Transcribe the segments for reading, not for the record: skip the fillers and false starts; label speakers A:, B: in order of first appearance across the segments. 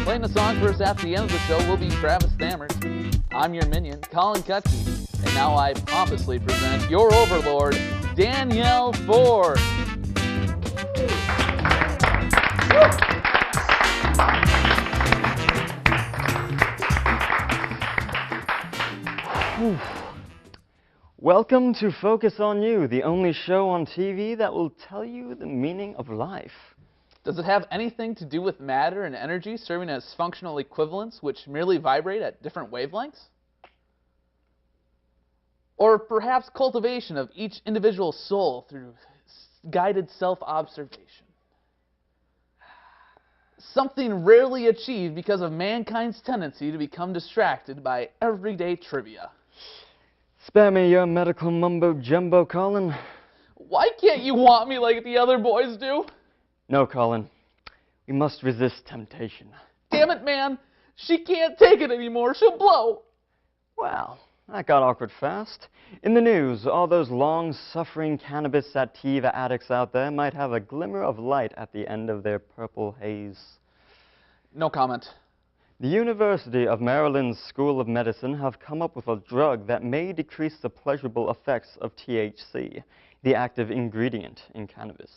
A: Playing the song for us at the end of the show will be Travis Thamert. I'm your minion, Colin Kutke. And now I pompously present your overlord, Danielle Ford.
B: Welcome to Focus on You, the only show on TV that will tell you the meaning of life.
A: Does it have anything to do with matter and energy serving as functional equivalents which merely vibrate at different wavelengths? Or perhaps cultivation of each individual soul through guided self-observation? Something rarely achieved because of mankind's tendency to become distracted by everyday trivia.
B: Spare me your medical mumbo-jumbo, Colin.
A: Why can't you want me like the other boys do?
B: No, Colin. We must resist temptation.
A: Damn it, man. She can't take it anymore. She'll blow.
B: Well, that got awkward fast. In the news, all those long-suffering cannabis sativa addicts out there might have a glimmer of light at the end of their purple haze.
A: No comment.
B: The University of Maryland's School of Medicine have come up with a drug that may decrease the pleasurable effects of THC, the active ingredient in cannabis.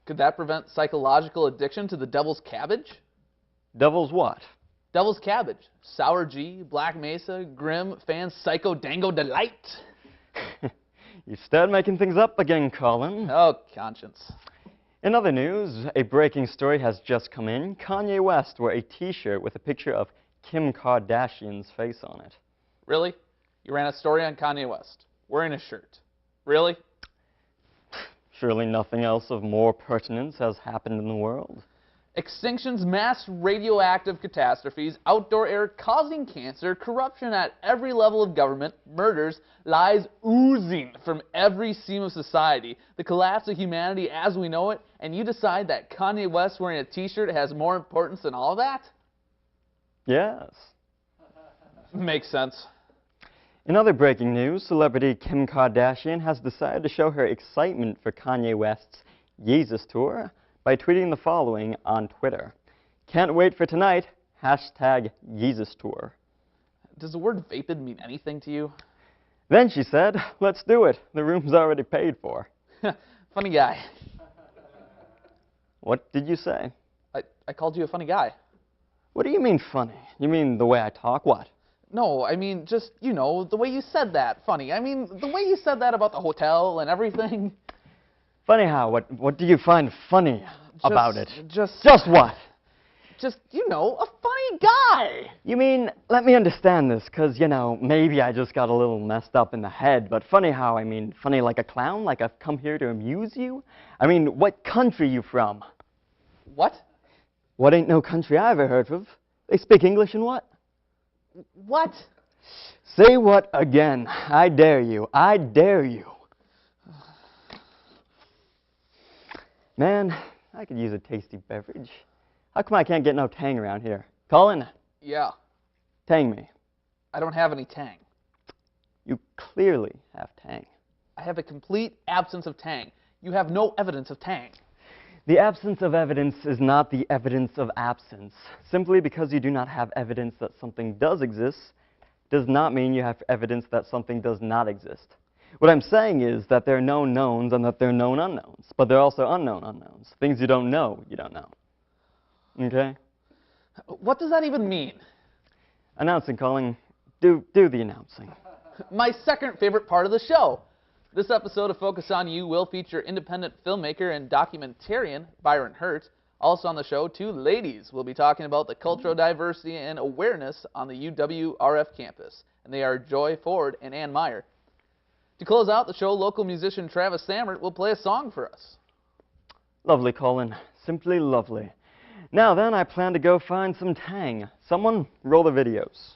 A: Could that prevent psychological addiction to the devil's cabbage?
B: Devil's what?
A: Devil's cabbage. Sour G, Black Mesa, Grim, Fan, Psycho, Dango, Delight.
B: You started making things up again, Colin.
A: Oh, conscience.
B: In other news, a breaking story has just come in. Kanye West wore a t-shirt with a picture of Kim Kardashian's face on it.
A: Really? You ran a story on Kanye West, wearing a shirt. Really?
B: Surely nothing else of more pertinence has happened in the world.
A: Extinctions, mass radioactive catastrophes, outdoor air causing cancer, corruption at every level of government, murders, lies oozing from every seam of society, the collapse of humanity as we know it, and you decide that Kanye West wearing a t-shirt has more importance than all of that?
B: Yes.
A: Makes sense.
B: In other breaking news, celebrity Kim Kardashian has decided to show her excitement for Kanye West's Yeezus tour by tweeting the following on Twitter. Can't wait for tonight, hashtag Yeezus tour.
A: Does the word vapid mean anything to you?
B: Then she said, let's do it. The room's already paid for.
A: Funny guy.
B: What did you say?
A: I called you a funny guy.
B: What do you mean funny? You mean the way I talk? What?
A: No, I mean just, you know, the way you said that. Funny. I mean, the way you said that about the hotel and everything.
B: Funny how? What do you find funny about it?
A: Just
B: what?
A: Just, you know, a funny guy.
B: You mean, let me understand this, because, you know, maybe I just got a little messed up in the head, but funny how? I mean, funny like a clown? Like I've come here to amuse you? I mean, what country you from?
A: What?
B: What ain't no country I ever heard of? They speak English and what?
A: What?
B: Say what again? I dare you. I dare you. Man, I could use a tasty beverage. How come I can't get no tang around here? Colin?
A: Yeah.
B: Tang me.
A: I don't have any tang.
B: You clearly have tang.
A: I have a complete absence of tang. You have no evidence of tang.
B: The absence of evidence is not the evidence of absence. Simply because you do not have evidence that something does exist does not mean you have evidence that something does not exist. What I'm saying is that there are known knowns and that there are known unknowns, but there are also unknown unknowns. Things you don't know, you don't know. Okay?
A: What does that even mean?
B: Announcing, Colin. Do the announcing.
A: My second favorite part of the show. This episode of Focus on You will feature independent filmmaker and documentarian Byron Hurt. Also on the show, two ladies will be talking about the cultural diversity and awareness on the UWRF campus. And they are Joy Ford and Ann Meier. To close out the show, local musician Travis Thamert will play a song for us.
B: Lovely, Colin. Simply lovely. Now then, I plan to go find some tang. Someone roll the videos.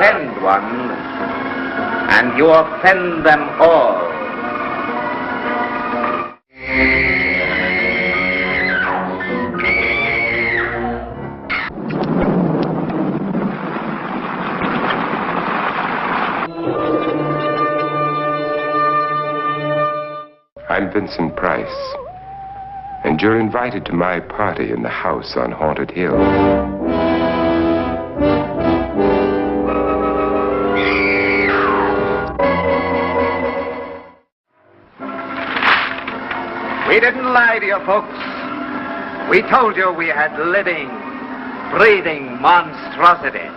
C: Offend one, and you offend them all.
D: Vincent Price, and you're invited to my party in the house on Haunted Hill.
C: We didn't lie to you, folks. We told you we had living, breathing monstrosities.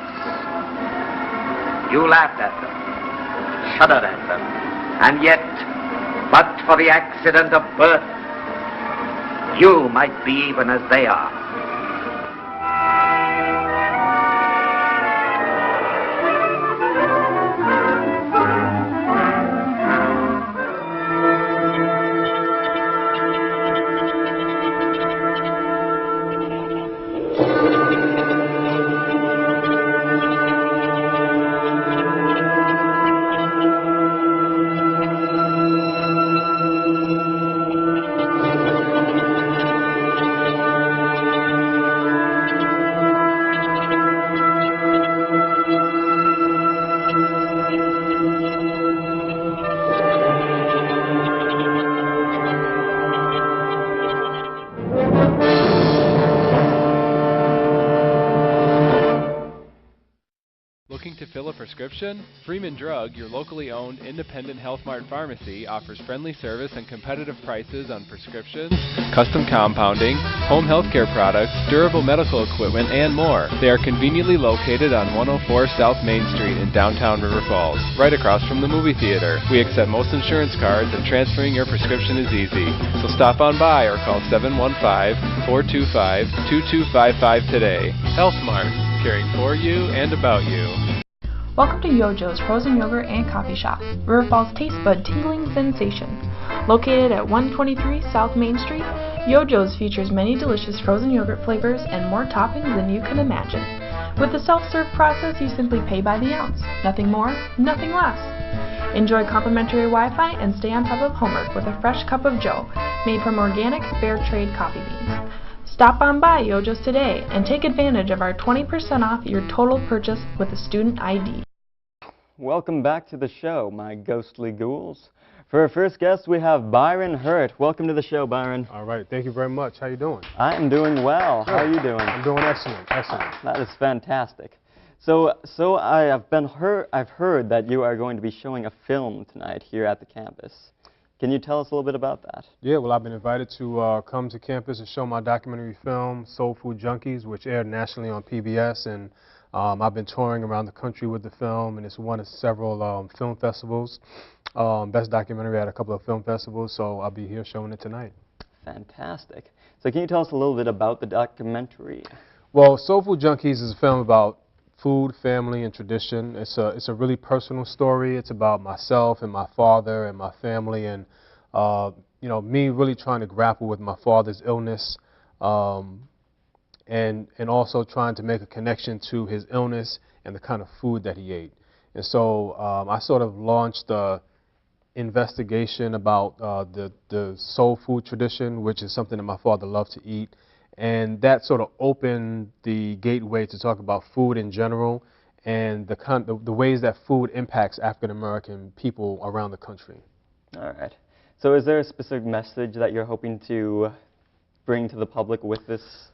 C: You laughed at them, shuddered at them, and yet, but for the accident of birth, you might be even as they are.
E: Looking to fill a prescription? Freeman Drug, your locally owned independent Health Mart pharmacy, offers friendly service and competitive prices on prescriptions, custom compounding, home healthcare products, durable medical equipment, and more. They are conveniently located on 104 South Main Street in downtown River Falls, right across from the movie theater. We accept most insurance cards and transferring your prescription is easy. So stop on by or call 715-425-2255 today. Health Mart, caring for you and about you.
F: Welcome to Yojo's Frozen Yogurt and Coffee Shop, River Falls taste bud tingling sensation. Located at 123 South Main Street, Yojo's features many delicious frozen yogurt flavors and more toppings than you can imagine. With the self-serve process, you simply pay by the ounce. Nothing more, nothing less. Enjoy complimentary Wi-Fi and stay on top of homework with a fresh cup of joe, made from organic, fair trade coffee beans. Stop on by Yojo's today and take advantage of our 20% off your total purchase with a student ID.
B: Welcome back to the show, my ghostly ghouls. For our first guest, we have Byron Hurt. Welcome to the show, Byron.
G: All right, thank you very much. How you doing?
B: I am doing well. How are you doing?
G: I'm doing excellent, excellent.
B: That is fantastic. So I've heard that you are going to be showing a film tonight here at the campus. Can you tell us a little bit about that?
G: Yeah, well, I've been invited to come to campus and show my documentary film, Soul Food Junkies, which aired nationally on PBS, and I've been touring around the country with the film, and it's won at several film festivals. Best documentary at a couple of film festivals, so I'll be here showing it tonight.
B: Fantastic. So can you tell us a little bit about the documentary?
G: Well, Soul Food Junkies is a film about food, family, and tradition. It's a really personal story. It's about myself and my father and my family, and you know, me really trying to grapple with my father's illness, and also trying to make a connection to his illness and the kind of food that he ate. And so I sort of launched the investigation about the soul food tradition, which is something that my father loved to eat. And that sort of opened the gateway to talk about food in general and the ways that food impacts African American people around the country.
B: All right. So is there a specific message that you're hoping to bring to the public with this?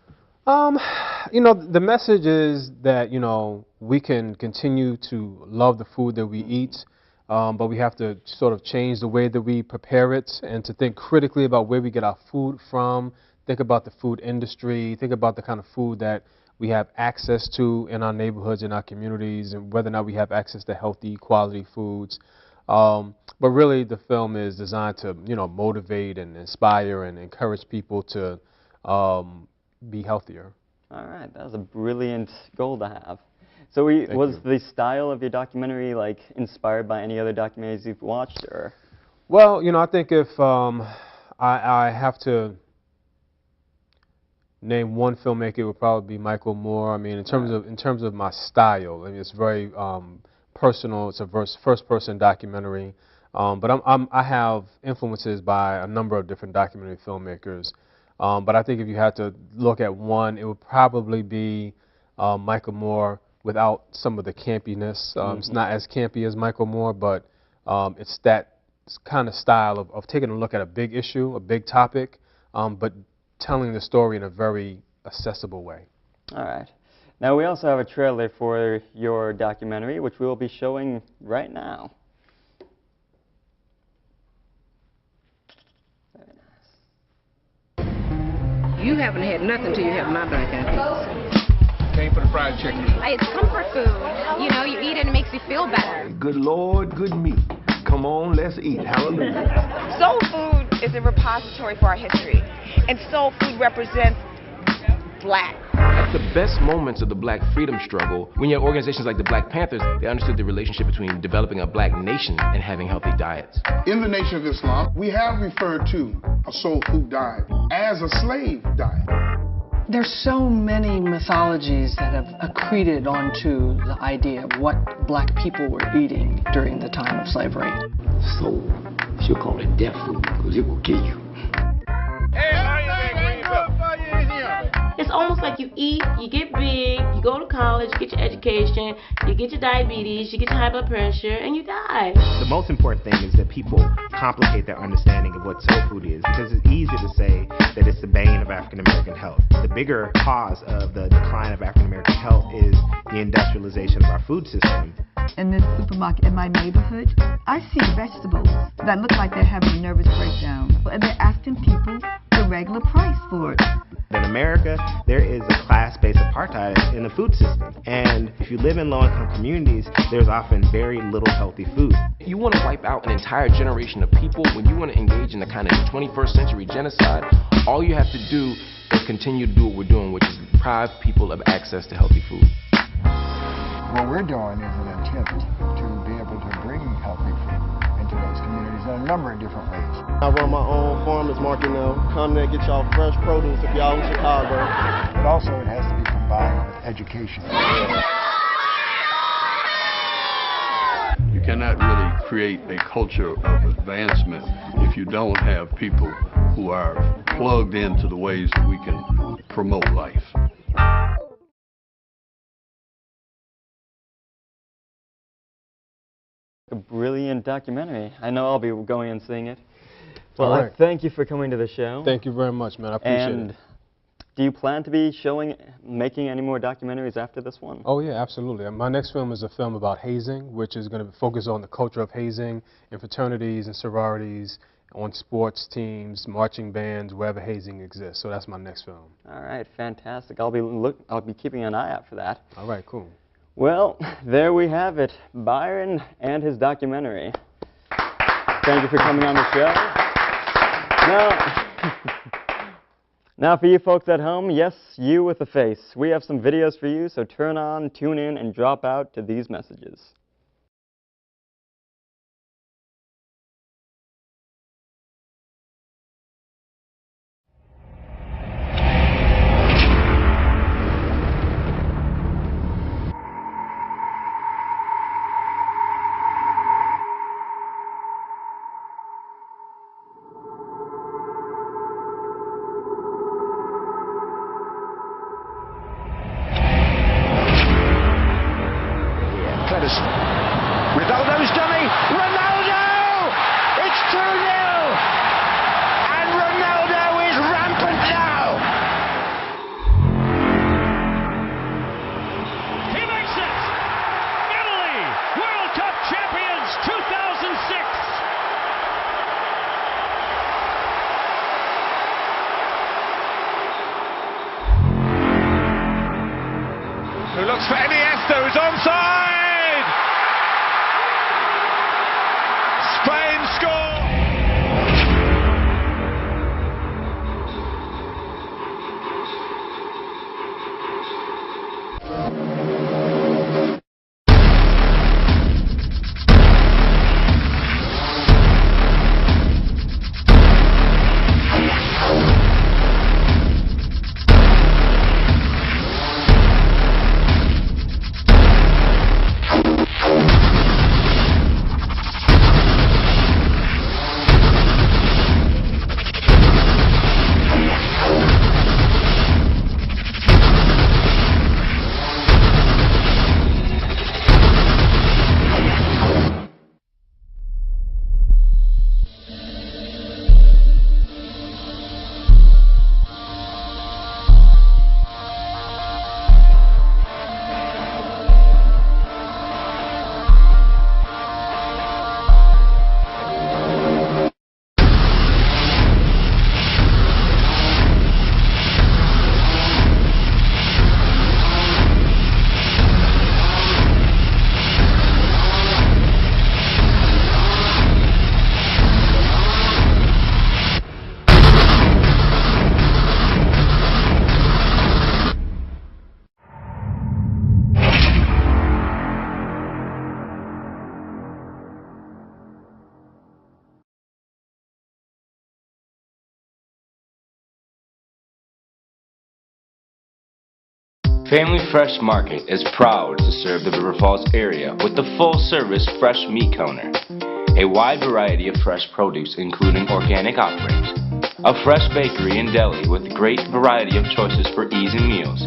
G: You know, the message is that, you know, we can continue to love the food that we eat, but we have to sort of change the way that we prepare it and to think critically about where we get our food from. Think about the food industry, think about the kind of food that we have access to in our neighborhoods, in our communities, and whether or not we have access to healthy, quality foods. But really, the film is designed to, you know, motivate and inspire and encourage people to be healthier.
B: All right, that was a brilliant goal to have. So was the style of your documentary like inspired by any other documentaries you've watched, or?
G: Well, you know, I think if I have to name one filmmaker, it would probably be Michael Moore. I mean, in terms of my style, I mean, it's very personal. It's a first-person documentary, but I have influences by a number of different documentary filmmakers. But I think if you had to look at one, it would probably be Michael Moore without some of the campiness. It's not as campy as Michael Moore, but it's that kind of style of taking a look at a big issue, a big topic, but telling the story in a very accessible way.
B: All right. Now, we also have a trailer for your documentary, which we will be showing right now. Very nice.
H: You haven't had nothing till you have my black eyed peas.
I: Came for the fried chicken.
J: It's comfort food. You know, you eat it and it makes you feel better.
I: Good Lord, good meat. Come on, let's eat. Hallelujah.
K: Soul food is a repository for our history, and soul food represents black.
L: At the best moments of the black freedom struggle, when you had organizations like the Black Panthers, they understood the relationship between developing a black nation and having healthy diets.
M: In the Nation of Islam, we have referred to a soul food diet as a slave diet.
N: There's so many mythologies that have accreted onto the idea of what black people were eating during the time of slavery.
O: So, she'll call it death food because it will kill you.
P: It's almost like you eat, you get big, you go to college, you get your education, you get your diabetes, you get your high blood pressure, and you die.
Q: The most important thing is that people complicate their understanding of what soul food is, because it's easy to say that it's the bane of African American health. The bigger cause of the decline of African American health is the industrialization of our food system.
R: In this supermarket in my neighborhood, I see vegetables that look like they're having a nervous breakdown, and they're asking people the regular price for it.
Q: In America, there is a class-based apartheid in the food system. And if you live in low-income communities, there's often very little healthy food.
L: You want to wipe out an entire generation of people, when you want to engage in the kind of 21st century genocide, all you have to do is continue to do what we're doing, which is deprive people of access to healthy food.
S: What we're doing is an attempt to be able to bring healthy food into those communities in a number of different ways.
T: I run my own farmer's market now. Come there and get y'all fresh produce if y'all in Chicago.
S: But also it has to be combined with education.
U: You cannot really create a culture of advancement if you don't have people who are plugged into the ways that we can promote life.
B: A brilliant documentary. I know I'll be going and seeing it. Well,
G: All right.
B: Thank you for coming to the show.
G: Thank you very much, man. I appreciate it.
B: Do you plan to be making any more documentaries after this one?
G: Oh, yeah, absolutely. My next film is a film about hazing, which is going to focus on the culture of hazing in fraternities and sororities, on sports teams, marching bands, wherever hazing exists. So that's my next film.
B: All right, fantastic. I'll be keeping an eye out for that.
G: All right, cool.
B: Well, there we have it, Byron and his documentary. Thank you for coming on the show. Now for you folks at home, yes, you with a face, we have some videos for you, so turn on, tune in, and drop out to these messages.
C: Ronaldo's dummy! Ronaldo! It's 2-0! And Ronaldo is rampant now!
V: He makes it! Italy, World Cup champions 2006!
C: Who looks for Iniesta, who's onside! Spain score!
L: Family Fresh Market is proud to serve the River Falls area with the full-service fresh meat counter. A wide variety of fresh produce including organic offerings, a fresh bakery and deli with a great variety of choices for easy meals,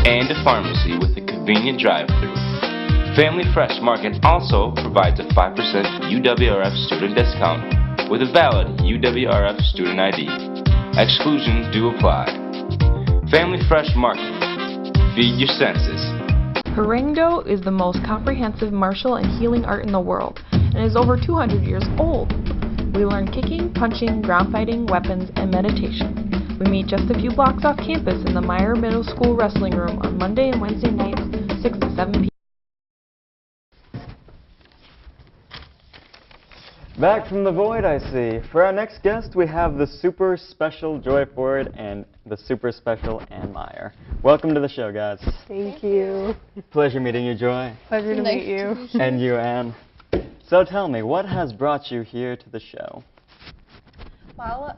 L: and a pharmacy with a convenient drive-thru. Family Fresh Market also provides a 5% UWRF student discount with a valid UWRF student ID. Exclusions do apply. Family Fresh Market. Feed your senses.
F: Harango is the most comprehensive martial and healing art in the world and is over 200 years old. We learn kicking, punching, ground fighting, weapons, and meditation. We meet just a few blocks off campus in the Meier Middle School Wrestling Room on Monday and Wednesday nights, 6 to 7 p.m.
B: Back from the void, I see. For our next guest, we have the super special Joy Ford and the super special Ann Meier. Welcome to the show, guys.
A: Thank you.
B: Pleasure meeting you, Joy.
A: Pleasure to meet you.
B: And you, Ann. So tell me, what has brought you here to the show?
A: Well,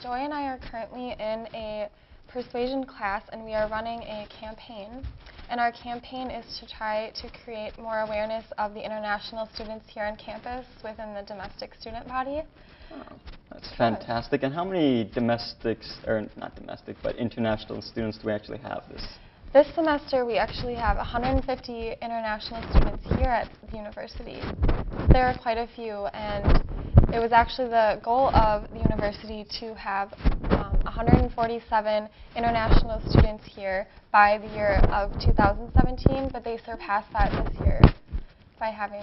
A: Joy and I are currently in a persuasion class, and we are running a campaign. And our campaign is to try to create more awareness of the international students here on campus within the domestic student body.
B: Oh, that's fantastic. And how many domestics, or not domestic, but international students do we actually have
A: This semester we actually have 150 international students here at the university. There are quite a few, and it was actually the goal of the university to have 147 international students here by the year of 2017, but they surpassed that this year by having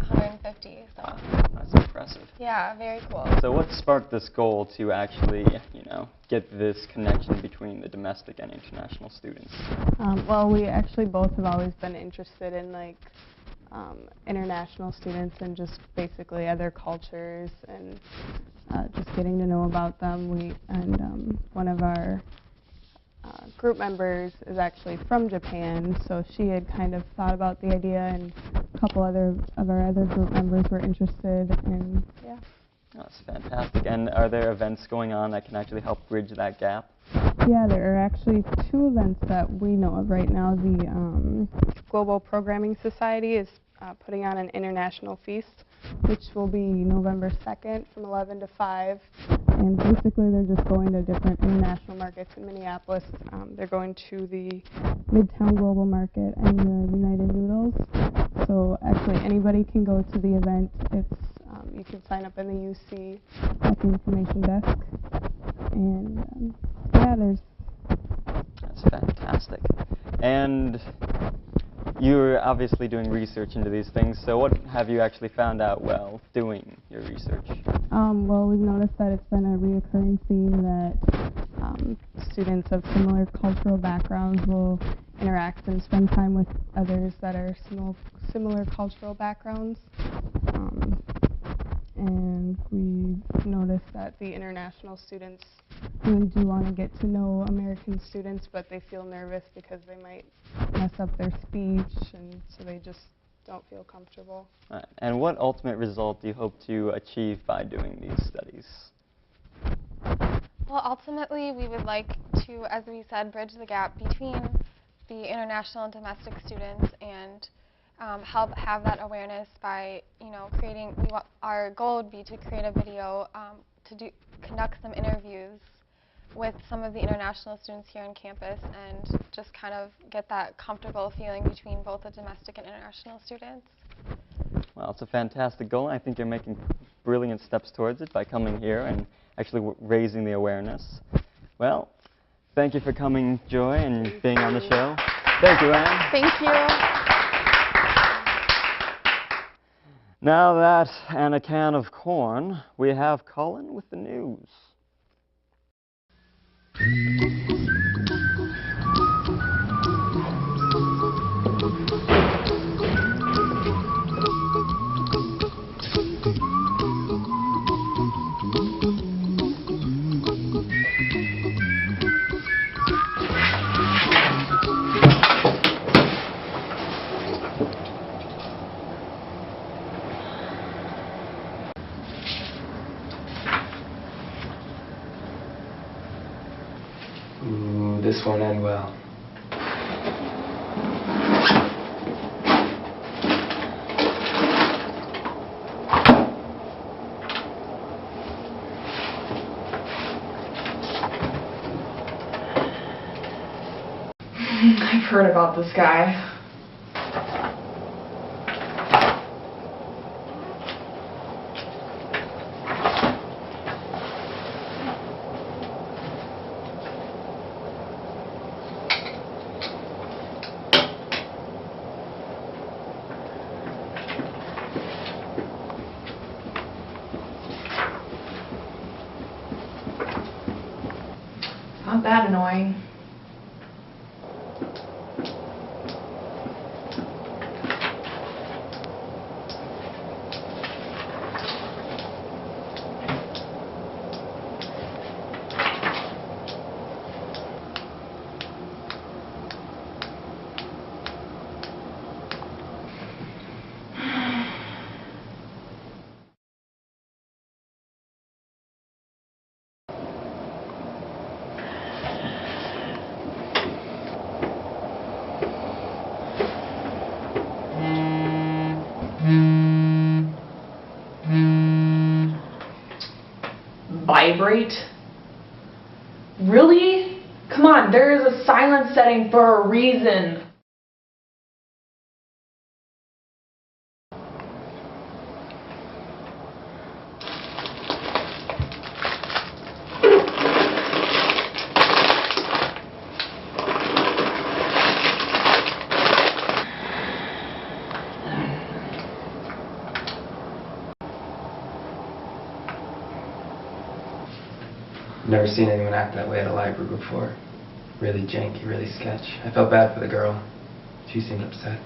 A: 150. So.
B: Wow, that's impressive.
A: Yeah, very cool.
B: So what sparked this goal to actually, get this connection between the domestic and international students?
A: Well, we actually both have always been interested in international students and just basically other cultures and just getting to know about them. One of our group members is actually from Japan, so she had kind of thought about the idea, and a couple of our other group members were interested, and yeah.
B: That's fantastic. And are there events going on that can actually help bridge that gap?
A: Yeah, there are actually 2 events that we know of right now. The Global Programming Society is putting on an international feast, which will be November 2nd from 11 to 5. And basically they're just going to different international markets in Minneapolis. They're going to the Midtown Global Market and the United Noodles. So actually anybody can go to the event. It's you can sign up in the UC at the information desk. And yeah,
B: That's fantastic. And you're obviously doing research into these things, so what have you actually found out while doing your research?
A: Well, we've noticed that it's been a reoccurring theme that students of similar cultural backgrounds will interact and spend time with others that are similar cultural backgrounds. And we've noticed that the international students really do want to get to know American students, but they feel nervous because they might mess up their speech, and so they just don't feel comfortable.
B: Right. And what ultimate result do you hope to achieve by doing these studies?
A: Well, ultimately, we would like to, as we said, bridge the gap between the international and domestic students and help have that awareness by, creating. Our goal would be to create a video to conduct some interviews with some of the international students here on campus and just kind of get that comfortable feeling between both the domestic and international students.
B: Well, it's a fantastic goal, and I think you're making brilliant steps towards it by coming here and actually raising the awareness. Well, thank you for coming, Joy, and being on the show. Thank you, Ann.
A: Thank you.
B: Now that and a can of corn, we have Colin with the news.
D: This won't end well.
F: heard about this guy. Not that annoying. Vibrate? Really? Come on, there is a silence setting for a reason.
D: Never seen anyone act that way at a library before. Really janky, really sketch. I felt bad for the girl. She seemed upset.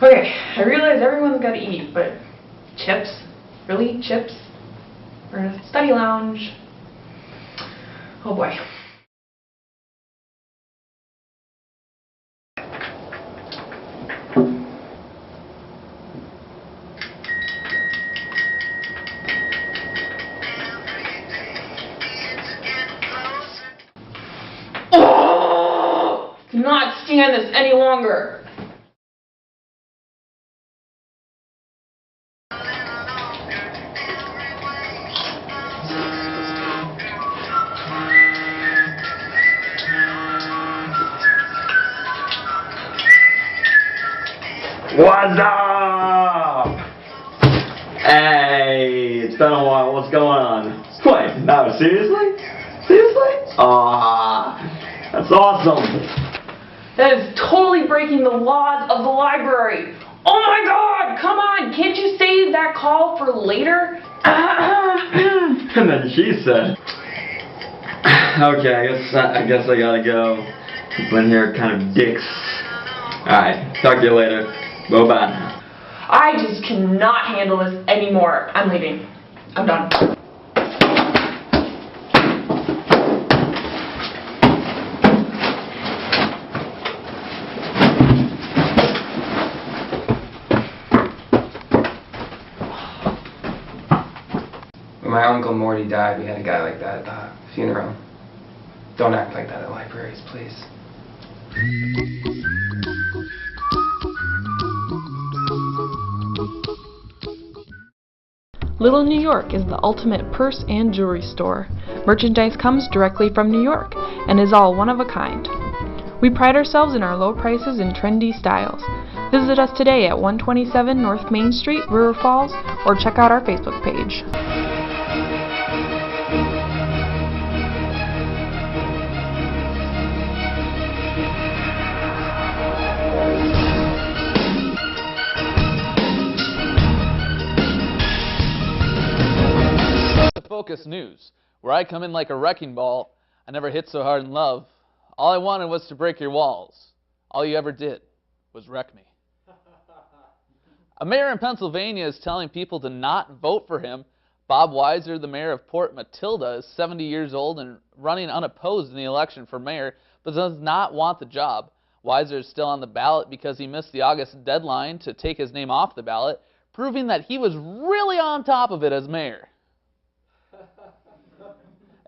F: Okay, I realize everyone's got to eat, but chips? Really? Chips? We're in a study lounge. Oh boy. Oh! Cannot stand this any longer.
B: What's up? Hey, it's been a while. What's going on? Wait, no, seriously? Seriously? Aw, that's awesome.
F: That is totally breaking the laws of the library. Oh my god, come on, can't you save that call for later?
B: And then she said, okay, I guess I gotta go. People in here are kind of dicks. Alright, talk to you later. Bye-bye.
F: I just cannot handle this anymore. I'm leaving. I'm done.
D: When my Uncle Morty died, we had a guy like that at the funeral. Don't act like that at libraries, please.
F: Little New York is the ultimate purse and jewelry store. Merchandise comes directly from New York and is all one of a kind. We pride ourselves in our low prices and trendy styles. Visit us today at 127 North Main Street, River Falls, or check out our Facebook page.
E: Focus News, where I come in like a wrecking ball. I never hit so hard in love. All I wanted was to break your walls. All you ever did was wreck me. A mayor in Pennsylvania is telling people to not vote for him Bob Weiser, the mayor of Port Matilda, is 70 years old and running unopposed in the election for mayor, but does not want the job. Weiser is still on the ballot because he missed the August deadline to take his name off the ballot, proving that he was really on top of it as mayor.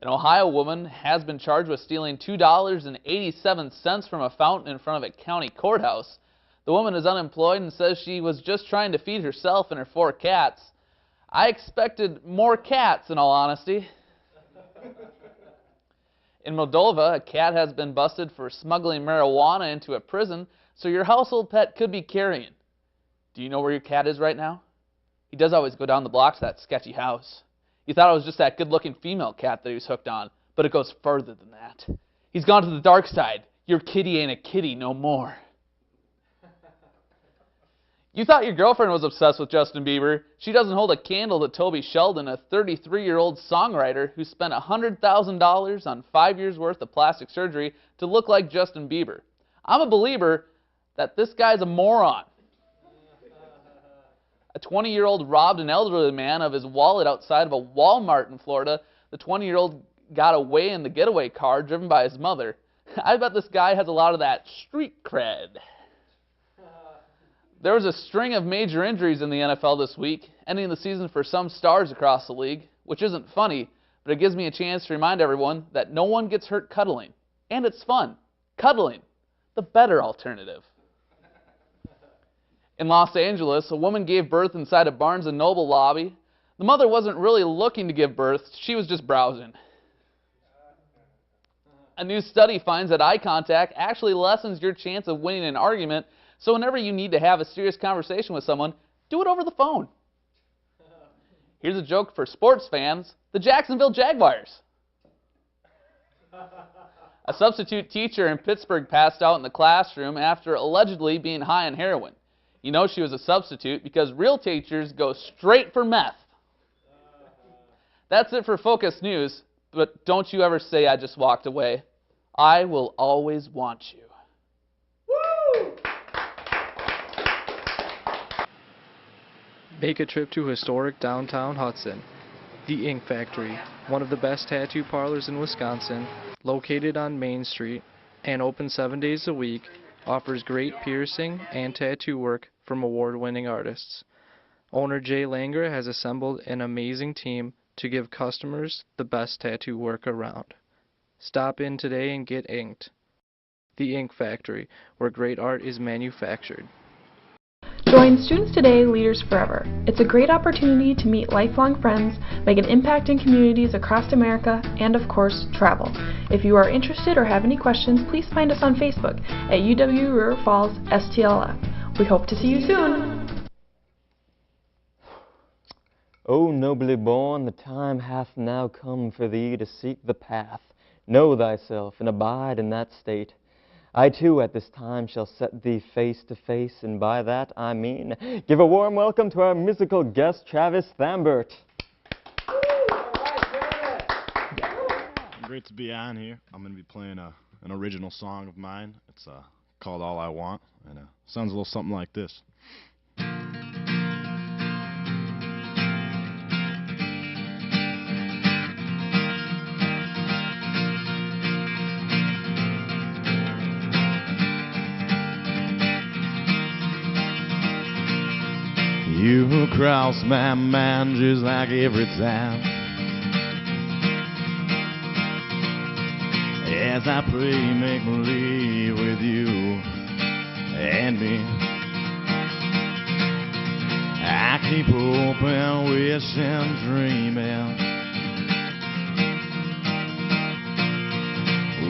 E: An Ohio woman has been charged with stealing $2.87 from a fountain in front of a county courthouse. The woman is unemployed and says she was just trying to feed herself and her 4 cats. I expected more cats, in all honesty. In Moldova, a cat has been busted for smuggling marijuana into a prison, so your household pet could be carrying. Do you know where your cat is right now? He does always go down the block to that sketchy house. You thought it was just that good-looking female cat that he was hooked on, but it goes further than that. He's gone to the dark side. Your kitty ain't a kitty no more. You thought your girlfriend was obsessed with Justin Bieber. She doesn't hold a candle to Toby Sheldon, a 33-year-old songwriter who spent $100,000 on 5 years' worth of plastic surgery to look like Justin Bieber. I'm a believer that this guy's a moron. A 20-year-old robbed an elderly man of his wallet outside of a Walmart in Florida. The 20-year-old got away in the getaway car driven by his mother. I bet this guy has a lot of that street cred. There was a string of major injuries in the NFL this week, ending the season for some stars across the league, which isn't funny, but it gives me a chance to remind everyone that no one gets hurt cuddling. And it's fun. Cuddling. The better alternative. In Los Angeles, a woman gave birth inside a Barnes & Noble lobby. The mother wasn't really looking to give birth, she was just browsing. A new study finds that eye contact actually lessens your chance of winning an argument, so whenever you need to have a serious conversation with someone, do it over the phone. Here's a joke for sports fans: the Jacksonville Jaguars. A substitute teacher in Pittsburgh passed out in the classroom after allegedly being high on heroin. You know she was a substitute because real teachers go straight for meth. That's it for Focus News, but don't you ever say I just walked away. I will always want you.
H: Make a trip to historic downtown Hudson. The Ink Factory, one of the best tattoo parlors in Wisconsin, located on Main Street and open 7 days a week, offers great piercing and tattoo work from award-winning artists. Owner Jay Langer has assembled an amazing team to give customers the best tattoo work around. Stop in today and get inked. The Ink Factory, where great art is manufactured.
F: Join Students Today, Leaders Forever. It's a great opportunity to meet lifelong friends, make an impact in communities across America, and of course, travel. If you are interested or have any questions, please find us on Facebook at UW River Falls STLF. We hope to see you soon.
B: O nobly born, the time hath now come for thee to seek the path. Know thyself and abide in that state. I too at this time shall set thee face to face, and by that I mean give a warm welcome to our musical guest, Travis Thamert.
J: Great to be on here. I'm going to be playing an original song of mine. It's called All I Want, and it sounds a little something like this. You cross my mind just like every time as I pray, make believe with you and me. I keep hoping, wishing, dreaming.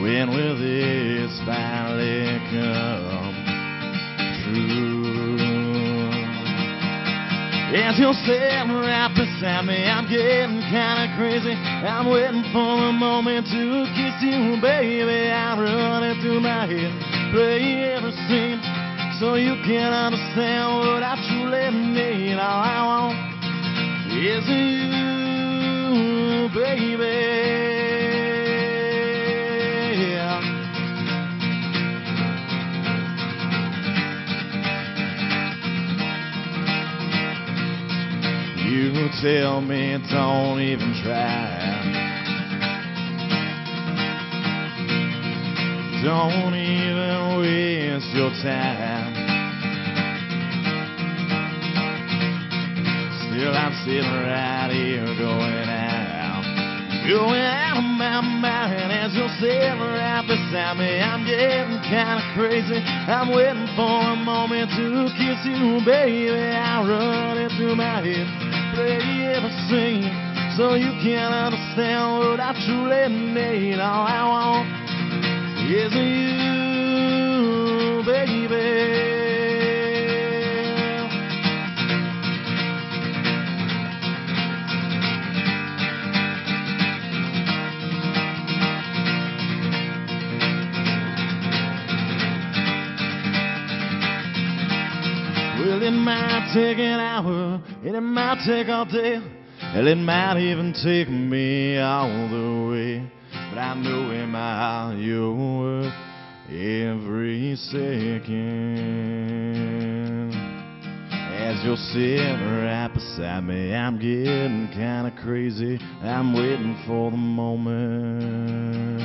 J: When will this finally come true? As you're sitting right beside me, I'm getting kinda crazy. I'm waiting for a moment to kiss you, baby. I'm running through my head, play every scene, so you can understand what I truly need. All I want is you, baby. You tell me don't even try. Don't even waste your time. Still I'm sitting right here going out of my mind as you're sitting right beside me. I'm getting kinda crazy. I'm waiting for a moment to kiss you, baby. I run it through my head, play every scene, so you can understand what I truly need. All I want is you, baby. Well, it might take an hour, and it might take all day, and it might even take me all the way. But I know in my heart you're worth every second. As you're sitting right beside me, I'm getting kinda crazy. I'm waiting for the moment.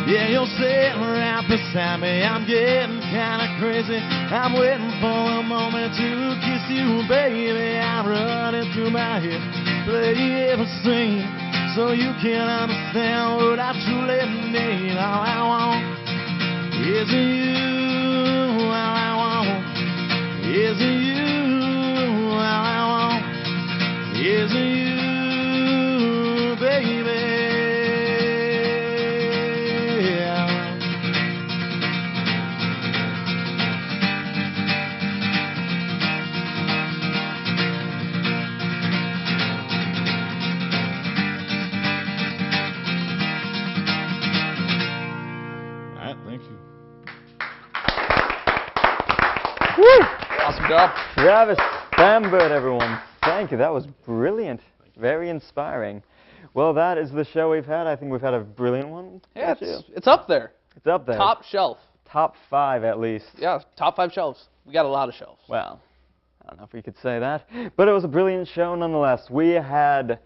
J: Yeah, you're sitting right beside me. I'm getting kinda crazy. I'm waiting for a moment to kiss you, baby. I run it through my head, play every scene, so you can understand what I truly need. All I want is you. All I want is you. All I want is you, baby.
E: Awesome job.
B: Travis Thamert, everyone. Thank you. That was brilliant. Very inspiring. Well, that is the show we've had. I think we've had a brilliant one.
E: Yeah, it's up there.
B: It's up there.
E: Top shelf.
B: Top 5 at least.
E: Yeah, top 5 shelves. We got a lot of shelves.
B: Well, I don't know if we could say that, but it was a brilliant show nonetheless. We had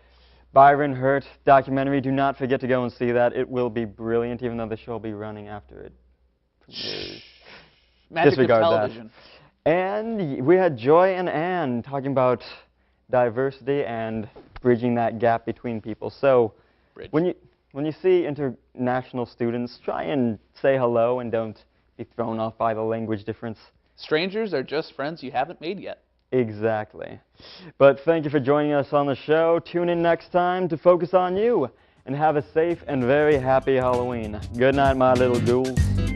B: Byron Hurt documentary. Do not forget to go and see that. It will be brilliant, even though the show will be running after it premieres.
E: Magic
B: Disregard
E: of television.
B: That. And we had Joy and Ann talking about diversity and bridging that gap between people. So when you see international students, try and say hello and don't be thrown off by the language difference.
E: Strangers are just friends you haven't made yet.
B: Exactly. But thank you for joining us on the show. Tune in next time to focus on you. And have a safe and very happy Halloween. Good night, my little ghouls.